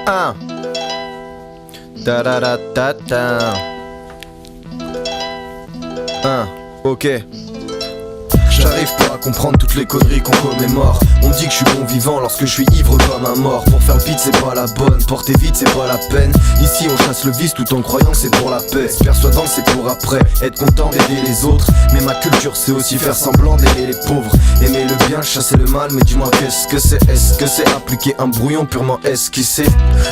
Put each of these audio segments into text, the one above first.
1 da da da da da. 1 ok. J'arrive pas à comprendre toutes les conneries qu'on commémore. On dit que je suis bon vivant lorsque je suis ivre comme un mort. Pour faire le beat c'est pas la bonne, porter vite c'est pas la peine. Ici on chasse le vice tout en croyant que c'est pour la paix. Persuadant que c'est pour après, être content d'aider les autres. Mais ma culture c'est aussi faire semblant d'aider les pauvres. Aimer le bien, chasser le mal, mais dis-moi qu'est-ce que c'est? Est-ce que c'est appliquer un brouillon purement esquissé?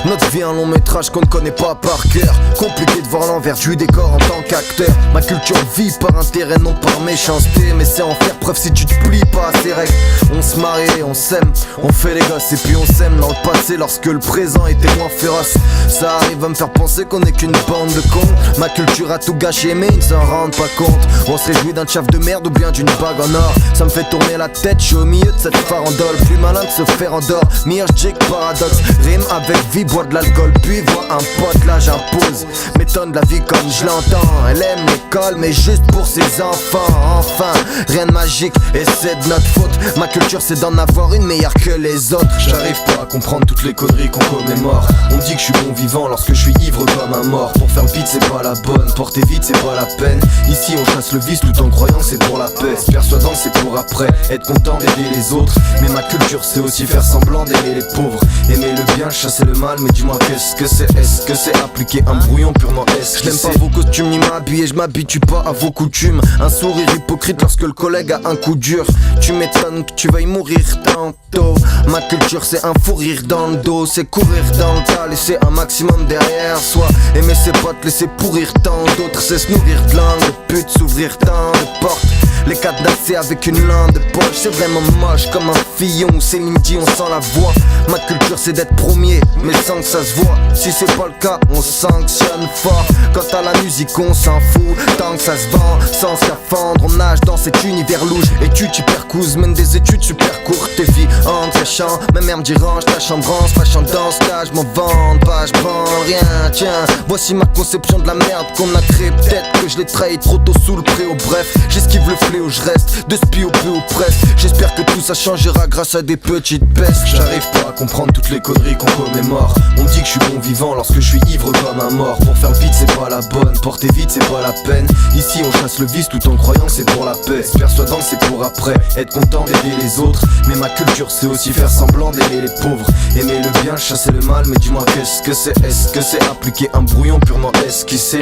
Notre vie un long métrage qu'on ne connaît pas par cœur. Compliqué de voir l'envers du décor en tant qu'acteur. Ma culture vit par intérêt, non par méchanceté. Mais c'est en faire preuve si tu te plies pas à ces règles. On se marie, on s'aime, on fait les gosses et puis on s'aime dans le passé lorsque le présent était moins féroce. Ça arrive à me faire penser qu'on est qu'une bande de cons. Ma culture a tout gâché mais ils ne s'en rendent pas compte. On se réjouit d'un tchaf de merde ou bien d'une bague en or. Ça me fait tourner la tête, je suis au milieu de cette farandole. Plus malin de se faire en dehors, meilleur Jake paradoxe. Rime avec vie, bois de l'alcool, puis vois un pote là j'impose. M'étonne de la vie comme je l'entends. Elle aime l'école mais juste pour ses enfants. Enfin, rien de magique et c'est de notre faute. Ma culture c'est d'en avoir une meilleure que les autres. J'arrive pas à comprendre toutes les conneries qu'on commémore. On dit que je suis bon vivant lorsque je suis ivre comme un mort. Pour faire le beat c'est pas la bonne, porter vite c'est pas la peine. Ici on chasse le vice tout en croyant que c'est pour la paix. Persuadant que c'est pour après, être content d'aider les autres. Mais ma culture c'est aussi faire semblant d'aimer les pauvres. Aimer le bien, chasser le mal, mais dis-moi qu'est-ce que c'est? Est-ce que c'est appliquer un brouillon purement esquissé? Je n'aime pas vos costumes ni m'habiller, je m'habitue pas à vos coutumes. Un sourire hypocrite lorsque le collègue a un coup dur. Tu m'étonnes que tu veuilles mourir tantôt. Ma culture c'est un fou rire dans le dos. C'est courir dans le tas, laisser un maximum derrière soi. Aimer ses potes, laisser pourrir tant d'autres. C'est se nourrir de langue de pute, s'ouvrir tant de portes. Les cadenassés avec une lampe de poche. C'est vraiment moche comme un fillon où Céline Dion sent la voix. Ma culture c'est d'être premier mais sans que ça se voit. Si c'est pas le cas on sanctionne fort. Quant à la musique on s'en fout tant que ça se vend. Sans scaphandre on nage dans cet univers louche. Études hypercouse, mène des études super courtes. Tes vies en cachant, ma mère me dit range ta chambre en se fâchant dans ce cas. Je m'en vante pas, je prends rien. Tiens, voici ma conception de la merde qu'on a créée. Peut-être que je l'ai trahi trop tôt sous le préau. Bref, j'esquive le fléau, je reste de spi au peu ou presque. J'espère que tout ça changera grâce à des petites pestes. J'arrive pas à comprendre toutes les conneries qu'on commémore. On dit que je suis bon vivant lorsque je suis ivre comme un mort. Pour faire le beat c'est pas la bonne, porter vite c'est pas la peine. Ici on chasse le vice tout en croyant que c'est pour la paix. Persuadant que c'est pour après, être content d'aider les autres. Mais ma culture c'est aussi faire semblant d'aider les pauvres. Aimer le bien, chasser le mal, mais dis-moi qu'est-ce que c'est? Est-ce que c'est appliquer un brouillon purement esquissé?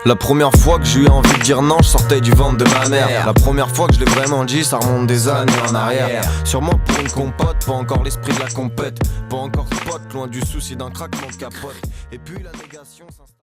La première fois que j'ai eu envie de dire non, je sortais du ventre de ma mère. La première fois que je l'ai vraiment dit, ça remonte des années en arrière. Sûrement pour une compote, pas encore l'esprit de la compète. Pas encore de pote, loin du souci d'un craquement de capote. Et puis la négation